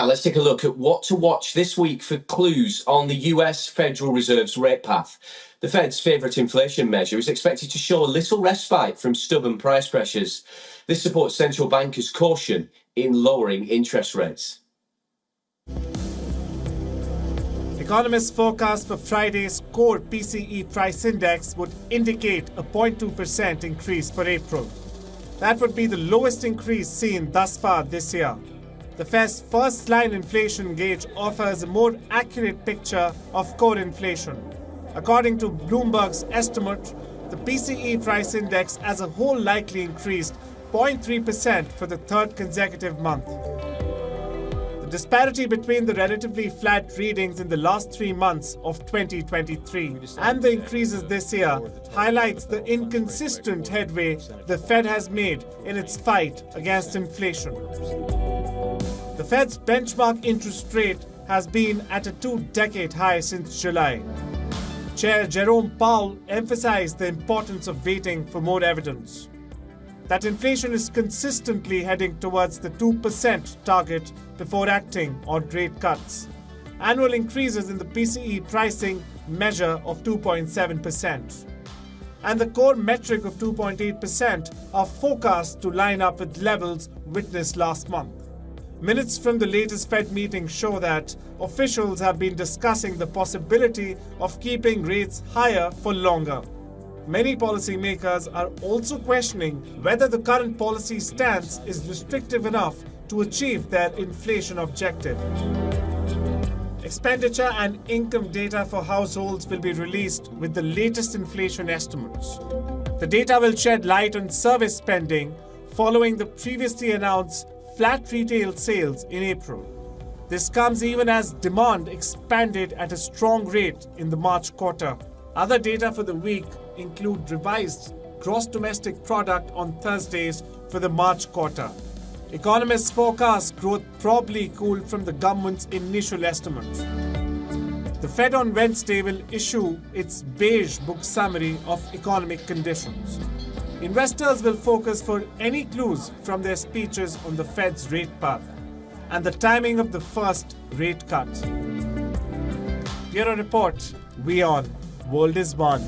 Now, let's take a look at what to watch this week for clues on the US Federal Reserve's rate path. The Fed's favourite inflation measure is expected to show a little respite from stubborn price pressures. This supports central bankers' caution in lowering interest rates. Economists' forecast for Friday's core PCE price index would indicate a 0.2% increase for April. That would be the lowest increase seen thus far this year. The Fed's first-line inflation gauge offers a more accurate picture of core inflation. According to Bloomberg's estimate, the PCE price index as a whole likely increased 0.3% for the third consecutive month. The disparity between the relatively flat readings in the last 3 months of 2023 and the increases this year highlights the inconsistent headway the Fed has made in its fight against inflation. The Fed's benchmark interest rate has been at a 2-decade high since July. Chair Jerome Powell emphasized the importance of waiting for more evidence that inflation is consistently heading towards the 2% target before acting on rate cuts. Annual increases in the PCE pricing measure of 2.7% and the core metric of 2.8% are forecast to line up with levels witnessed last month. Minutes from the latest Fed meeting show that officials have been discussing the possibility of keeping rates higher for longer. Many policymakers are also questioning whether the current policy stance is restrictive enough to achieve their inflation objective. Expenditure and income data for households will be released with the latest inflation estimates. The data will shed light on service spending following the previously announced flat retail sales in April. This comes even as demand expanded at a strong rate in the March quarter. Other data for the week include revised gross domestic product on Thursdays for the March quarter. Economists forecast growth probably cooled from the government's initial estimates. The Fed on Wednesday will issue its beige book summary of economic conditions. Investors will focus for any clues from their speeches on the Fed's rate path and the timing of the first rate cut. Bureau Report, WION, World is One.